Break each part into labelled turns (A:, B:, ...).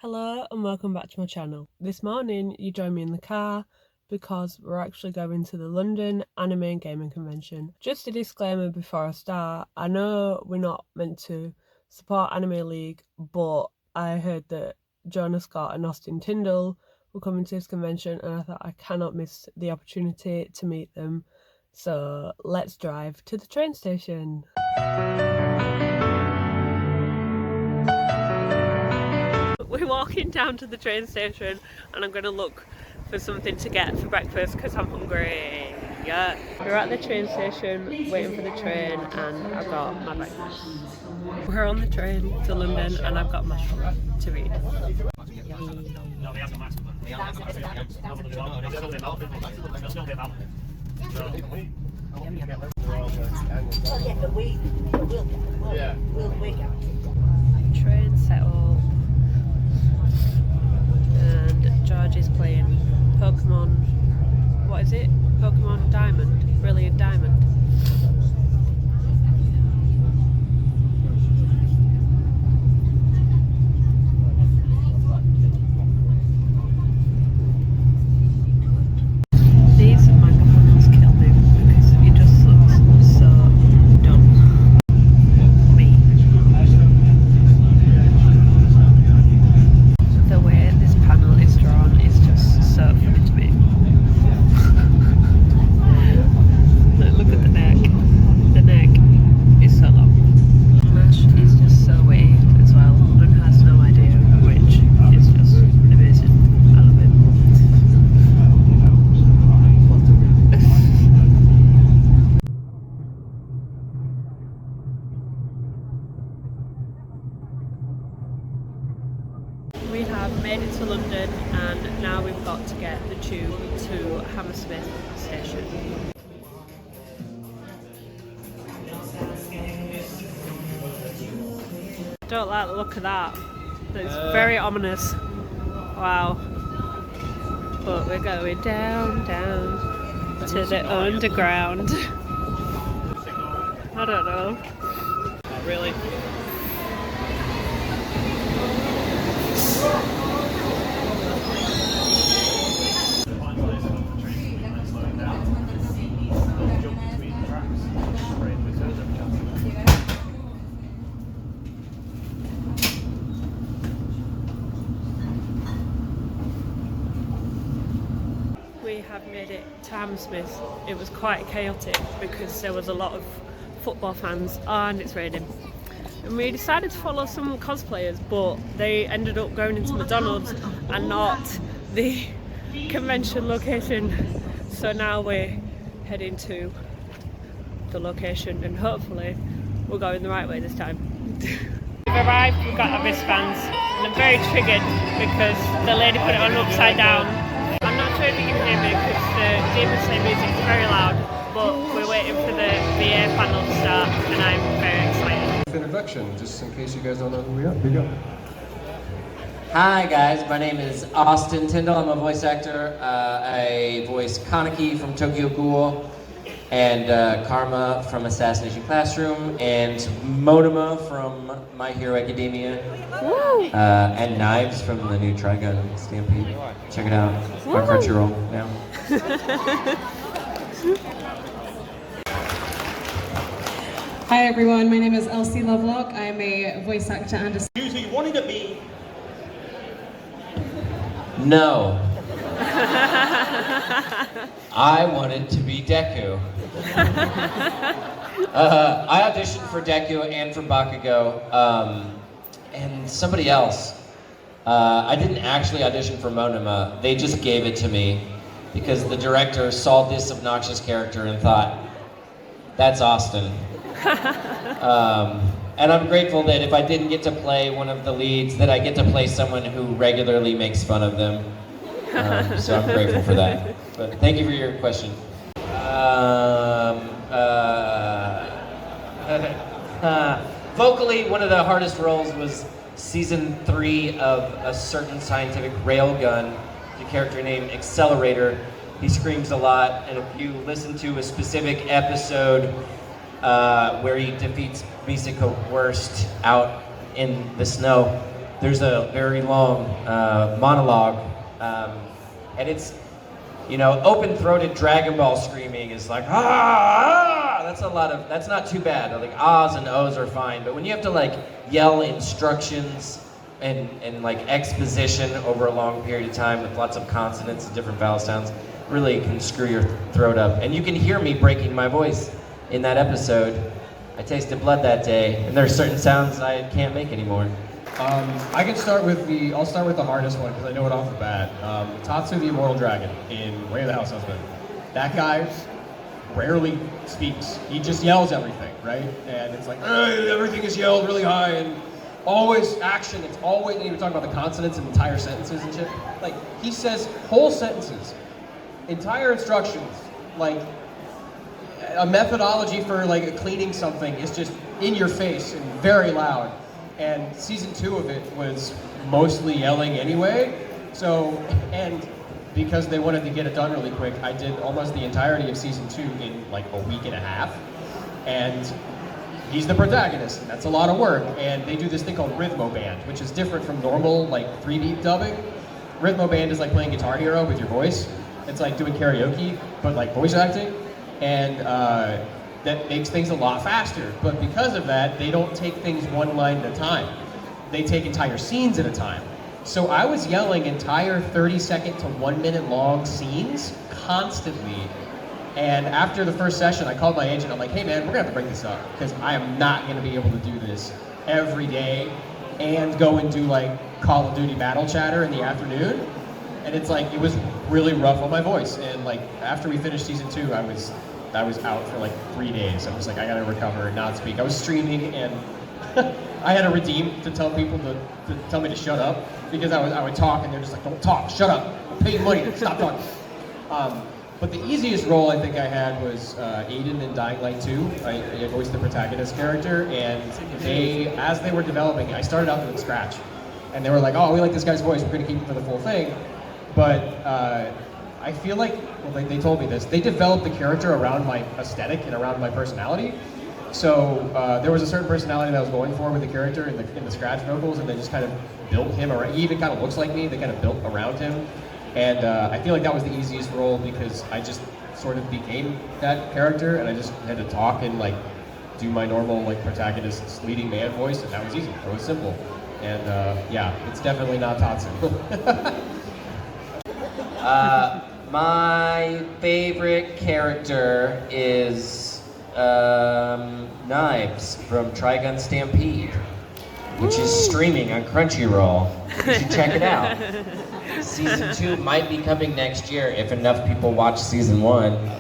A: Hello and welcome back to my channel. This morning you joined me in the car because we're actually going to the London Anime and Gaming Convention. Just a disclaimer before I start, I know we're not meant to support Anime League, but I heard that Jonah, Scott and Austin Tindle were coming to this convention and I thought I cannot miss the opportunity to meet them. So let's drive to the train station. We're walking down to the train station and I'm going to look for something to get for breakfast because I'm hungry. Yeah. We're at the train station waiting for the train and I've got my breakfast. We're on the train to London and I've got mushroom to eat. Train set up. And George is playing Pokemon, what is it? Pokemon Diamond, Brilliant Diamond. These manga panels kill me because it just looks so dumb. Me. The way this panel is drawn is just so funny to me. Look at the neck. The neck is so long. Mash is just so witty as well and has no idea, which is just amazing. I love it. We have made it to London and now we've got to get the tube to Hammersmith station. Don't like the look of that. It's very ominous. Wow. But we're going down to the underground. I don't know.
B: Not really.
A: We have made it to Hammersmith. It was quite chaotic because there was a lot of football fans and it's raining. And we decided to follow some cosplayers, but they ended up going into McDonald's and not the convention location. So now we're heading to the location and hopefully we're going the right way this time. We've arrived, we've got our wristbands and I'm very triggered because the lady put it on upside down. I'm not sure if you can hear me because the Demon Slayer music is very loud, but we're waiting for the VA panel to start and I'm very excited.
C: Introduction, just in case you guys don't know who we are. Here you go.
D: Hi guys, my name is Austin Tindle. I'm a voice actor. I voice Kaneki from Tokyo Ghoul, and Karma from Assassination Classroom, and Modema from My Hero Academia, and Knives from the new Trigun Stampede. Check it out on Crunchyroll now.
E: Hi everyone, my name is Elsie Lovelock. I'm a voice actor and a...
B: You wanted to be...
D: No. I wanted to be Deku. I auditioned for Deku and for Bakugo, and somebody else. I didn't actually audition for Monoma. They just gave it to me because the director saw this obnoxious character and thought, that's Austin. And I'm grateful that if I didn't get to play one of the leads, that I get to play someone who regularly makes fun of them. So I'm grateful for that. But thank you for your question. Vocally, one of the hardest roles was season 3 of A Certain Scientific Railgun, the character named Accelerator. He screams a lot, and if you listen to a specific episode where he defeats Misako Worst out in the snow, there's a very long monologue, and it's, you know, open-throated Dragon Ball screaming is like, ah, that's not too bad. Like, ahs and ohs are fine, but when you have to like yell instructions and like exposition over a long period of time with lots of consonants and different vowel sounds, really can screw your throat up. And you can hear me breaking my voice in that episode. I tasted blood that day, and there are certain sounds I can't make anymore.
C: I'll start with the hardest one because I know it off the bat. Tatsu the Immortal Dragon in Way of the House Husband. That guy rarely speaks. He just yells everything, right? And it's like, everything is yelled really high and always action. It's always, and you were talking about the consonants and entire sentences and shit. Like, he says whole sentences, entire instructions, like a methodology for like cleaning something is just in your face and very loud. And season 2 of it was mostly yelling anyway. So, and because they wanted to get it done really quick, I did almost the entirety of season 2 in like a week and a half. And he's the protagonist, and that's a lot of work. And they do this thing called Rhythmo Band, which is different from normal like 3-beat dubbing. Rhythmo Band is like playing Guitar Hero with your voice. It's like doing karaoke, but like voice acting. And that makes things a lot faster. But because of that, they don't take things one line at a time. They take entire scenes at a time. So I was yelling entire 30-second to 1-minute long scenes constantly. And after the first session, I called my agent. I'm like, hey man, we're gonna have to break this up because I am not gonna be able to do this every day and go and do like Call of Duty battle chatter in the afternoon. And it's like, it was really rough on my voice. And like, after we finished season 2, I was out for like 3 days. I was like, I gotta recover and not speak. I was streaming and I had to redeem to tell people to tell me to shut up because I would talk and they're just like, don't talk, shut up. I'm paying money to stop talking. But the easiest role I think I had was Aiden in Dying Light 2. I voiced the protagonist character, and as they were developing, I started out doing scratch. And they were like, oh, we like this guy's voice, we're gonna keep him for the full thing. But I feel like, well, they told me this, they developed the character around my aesthetic and around my personality. So there was a certain personality that I was going for with the character in the scratch vocals, and they just kind of built him around. He even kind of looks like me, they kind of built around him. And I feel like that was the easiest role because I just sort of became that character, and I just had to talk and like do my normal like protagonist's leading man voice, and that was easy, it was simple. And yeah, it's definitely not Tatsu.
D: My favorite character is Knives from Trigun Stampede, which is streaming on Crunchyroll. You should check it out. Season 2 might be coming next year if enough people watch season 1.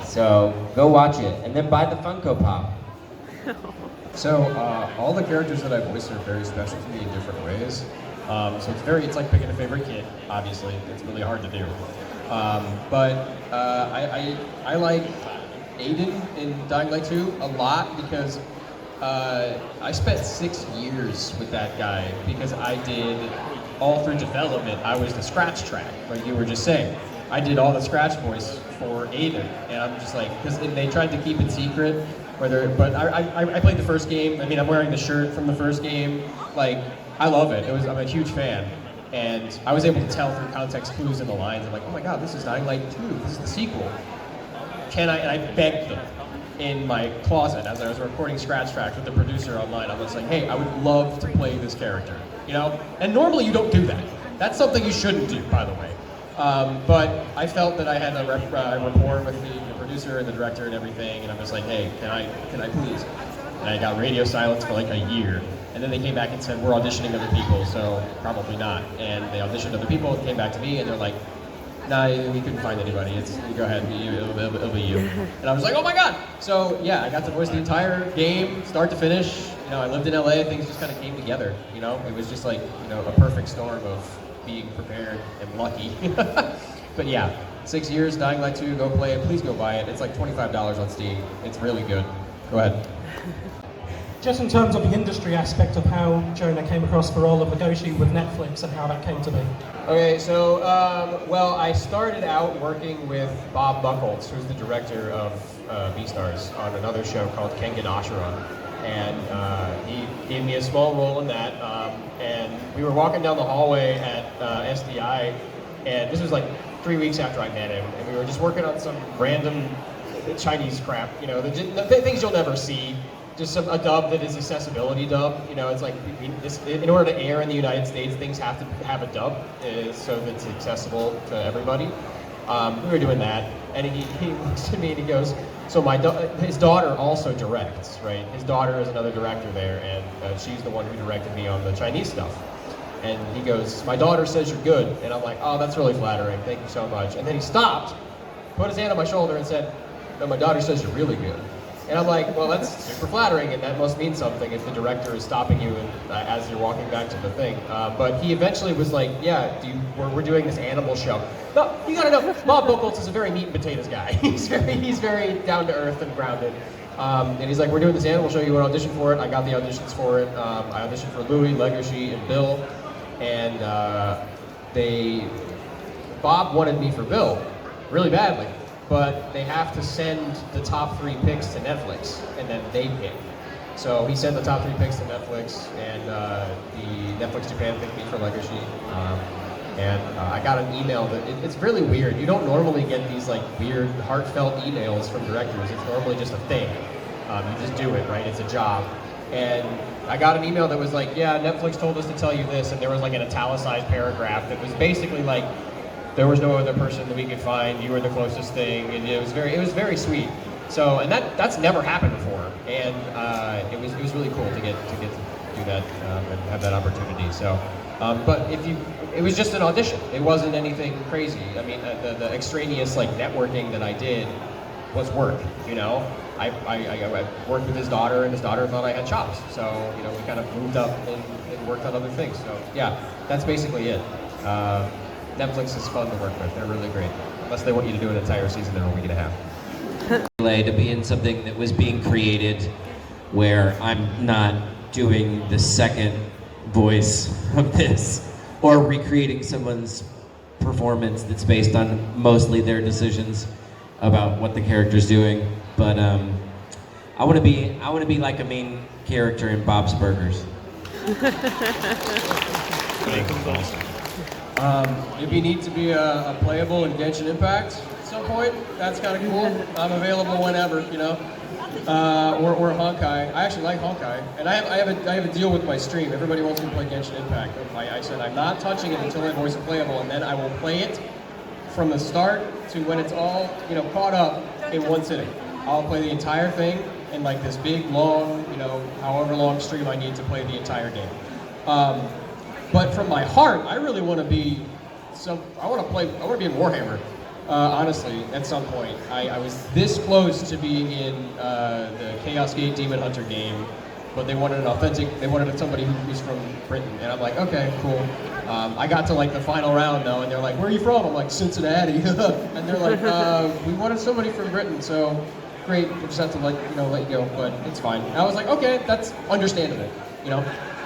D: So go watch it and then buy the Funko Pop.
C: So all the characters that I voiced are very special to me in different ways. So it's like picking a favorite kid, obviously. It's really hard to do. But I like Aiden in Dying Light 2 a lot because I spent 6 years with that guy because I did all through development, I was the scratch track, like you were just saying. I did all the scratch voice for Aiden, and I'm just like, because they tried to keep it secret, but I played the first game. I mean, I'm wearing the shirt from the first game. Like, I love it. I'm a huge fan, and I was able to tell through context clues in the lines. I'm like, oh my god, this is Dying Light 2. This is the sequel. And I begged them in my closet as I was recording scratch tracks with the producer online. I was like, hey, I would love to play this character, you know? And normally you don't do that. That's something you shouldn't do, by the way. But I felt that I had a rapport with the producer and the director and everything, and I'm just like, hey, can I please? And I got radio silence for like a year. And then they came back and said, we're auditioning other people, so probably not. And they auditioned other people and came back to me, and they're like, nah, we couldn't find anybody. Go ahead, it'll be you. And I was like, oh my god! So yeah, I got to voice the entire game, start to finish. You know, I lived in LA, things just kind of came together. You know, it was just like, you know, a perfect storm of being prepared and lucky. But yeah, 6 years, Dying Light 2, go play it, please go buy it. It's like $25 on Steam. It's really good. Go ahead.
F: Just in terms of the industry aspect of how Jonah came across the role of Legoshi with Netflix and how that came to be.
C: Okay, so, well, I started out working with Bob Buchholz, who's the director of Beastars, on another show called Kengan Ashura. and he gave me a small role in that. And we were walking down the hallway at SDI, and this was like 3 weeks after I met him, and we were just working on some random Chinese crap, you know, the things you'll never see. Just a dub that is accessibility dub. You know, it's like in order to air in the United States, things have to have a dub so that it's accessible to everybody. We were doing that, and he looks at me and he goes, "So his daughter also directs, right? His daughter is another director there, and she's the one who directed me on the Chinese stuff." And he goes, "My daughter says you're good," and I'm like, "Oh, that's really flattering. Thank you so much." And then he stopped, put his hand on my shoulder, and said, "No, my daughter says you're really good." And I'm like, well, that's super flattering, and that must mean something if the director is stopping you as you're walking back to the thing. But he eventually was like, yeah, we're doing this animal show. No, you gotta know, Bob Buchholz is a very meat and potatoes guy. He's very down to earth and grounded. And he's like, we're doing this animal show, you want to audition for it? I got the auditions for it. I auditioned for Louis, Legoshi, and Bill. And Bob wanted me for Bill really badly. But they have to send the top 3 picks to Netflix, and then they pick. So he sent the top 3 picks to Netflix, and the Netflix Japan picked me for Legacy. And I got an email that it's really weird. You don't normally get these like weird, heartfelt emails from directors. It's normally just a thing. You just do it, right? It's a job. And I got an email that was like, yeah, Netflix told us to tell you this, and there was like an italicized paragraph that was basically like, there was no other person that we could find. You were the closest thing, and it was very sweet. So, and that's never happened before, and it was really cool to get to do that and have that opportunity. So, but it was just an audition. It wasn't anything crazy. I mean, the extraneous like networking that I did was work. You know, I worked with his daughter, and his daughter thought I had chops. So, you know, we kind of moved up and worked on other things. So, yeah, that's basically it. Netflix is fun to work with. They're really great. Unless they want you to do an entire season in a week and a half.
D: To be in something that was being created where I'm not doing the second voice of this or recreating someone's performance that's based on mostly their decisions about what the character's doing. But I want to be like a main character in Bob's Burgers.
C: It'd be neat to be a playable in Genshin Impact at some point. That's kind of cool. I'm available whenever, you know. Or Honkai. I actually like Honkai, and I have a deal with my stream. Everybody wants me to play Genshin Impact. I said I'm not touching it until I voice a playable, and then I will play it from the start to when it's all caught up in one sitting. I'll play the entire thing in like this big long, however long stream I need to play the entire game. But from my heart, I really want to be I want to be in Warhammer. Honestly, at some point, I was this close to being in the Chaos Gate Demon Hunter game, but they wanted somebody who was from Britain, and I'm like, okay, cool. I got to like the final round though, and they're like, where are you from? I'm like, Cincinnati, and they're like, we wanted somebody from Britain, so great, we'll just have to let you go, but it's fine. And I was like, okay, that's understandable,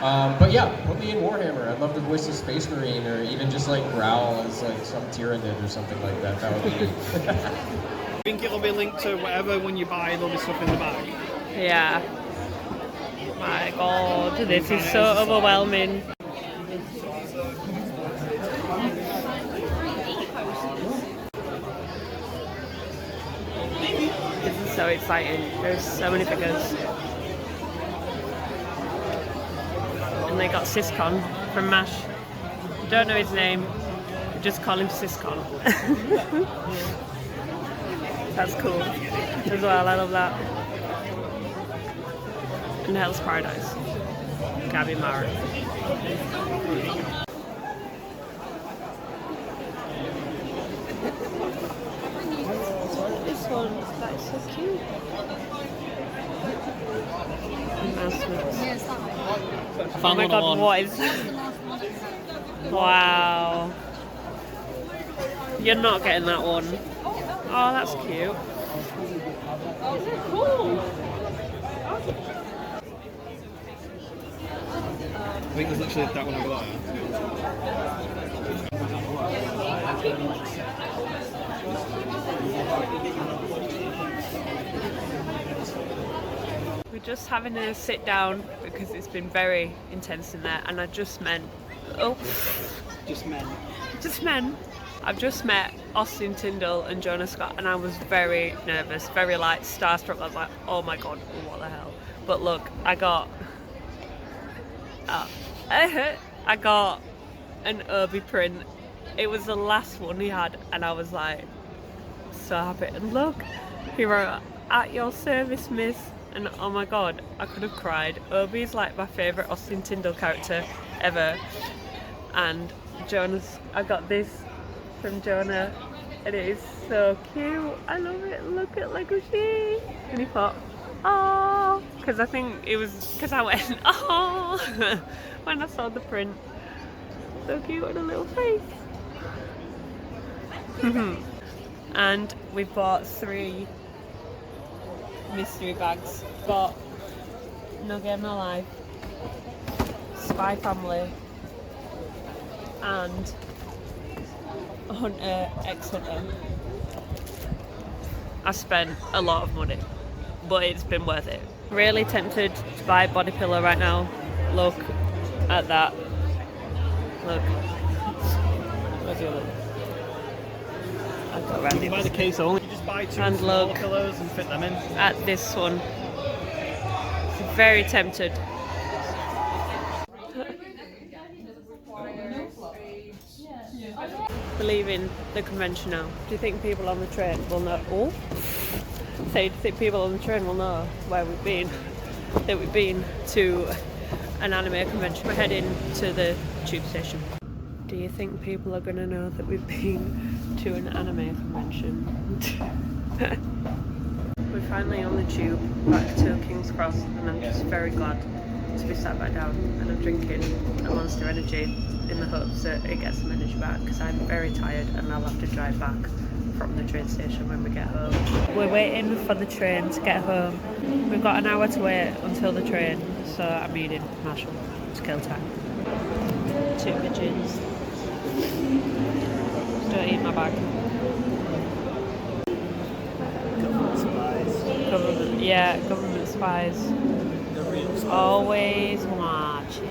C: But yeah, put me in Warhammer. I'd love to voice a Space Marine, or even just like growl as like some Tyrannid or something like that. That would be neat.
B: I think it'll be linked to whatever when you buy, there'll be stuff in the bag.
A: Yeah. My God, this is so overwhelming. This is so exciting. There's so many figures. And they got Siscon from MASH. Don't know his name, just call him Siscon. That's cool as well, I love that. And Hell's Paradise, Gabby Mara. This one, that is so cute. Announcements. Oh my God, what is that? Wow. You're not getting that one. Oh, that's cute. Oh, they're cool.
B: I think there's actually that one over there.
A: We just having a sit down because it's been very intense in there, and I just meant,
B: Just men.
A: I've just met Austin Tindle and Jonah Scott, and I was very nervous, very like starstruck. I was like, oh my god, what the hell? But look, I got an Obi print. It was the last one he had, and I was like so happy. And look, he wrote, "At your service, miss." And oh my god, I could have cried. Obi's like my favourite Austin Tindle character ever. And I got this from Jonah, and it is so cute. I love it. Look at Legoshi. And he thought, oh, because I think it was because I went, oh, when I saw the print. So cute on a little face. And we bought 3 mystery bags. Got No Game No Life, Spy Family, and Hunter X Hunter. I spent a lot of money, but it's been worth it. Really tempted to buy a body pillow right now. Look at that. Look. Where's the other? I've got Randy.
B: You buy the case only. You just buy 2
A: And
B: small
A: look
B: pillows and fit them in.
A: at this one. Very tempted. Leaving the convention now. Do you think people on the train will know? Oh, do you think people on the train will know where we've been? That we've been to an anime convention. We're heading to the tube station. Do you think people are going to know that we've been to an anime convention? We're finally on the tube back to King's Cross, and I'm just very glad to be sat back down, and I'm drinking a Monster Energy in the hopes that it gets some energy back, because I'm very tired and I'll have to drive back from the train station when we get home. We're waiting for the train to get home. We've got an hour to wait until the train, so I'm eating Marshall to kill time. 2 pigeons. Don't eat my bag.
B: Government spies.
A: Government spies.
B: The real spies.
A: Always watching.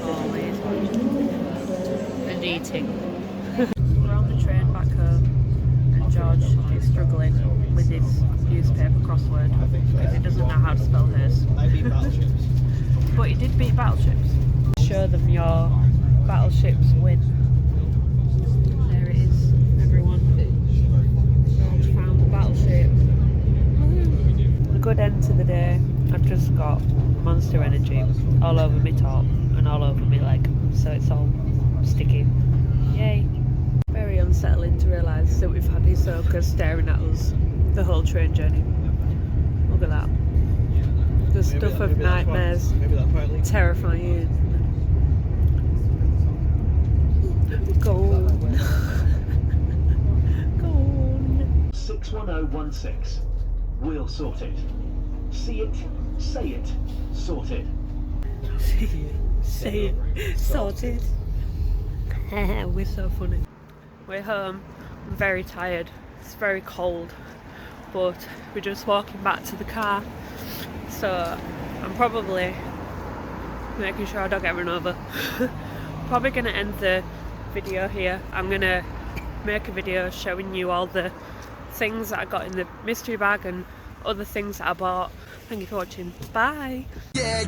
A: Always watching. And eating. We're on the train back home, and George is struggling with his newspaper crossword because he doesn't know how to spell hers.
B: I beat battleships.
A: But he did beat battleships. Show them your battleships win. There it is, everyone. George found the battleship. A good end to the day. I've just got Monster Energy all over my top and all over my leg, so it's all sticky. Yay. Very unsettling to realise that we've had Hisoka staring at us the whole train journey. Look at that. The stuff of nightmares.
B: Maybe that's why I leave.
A: Terrifying. Go on. Go on.
G: 61016. We'll sort it. See it, say it, sorted.
A: Say it. Sorted. We're so funny. We're home. I'm very tired. It's very cold. But we're just walking back to the car. So I'm probably making sure I don't get run over. Probably going to end the video here. I'm going to make a video showing you all the things that I got in the mystery bag and other things that I bought. Thank you for watching. Bye.
H: Yeah.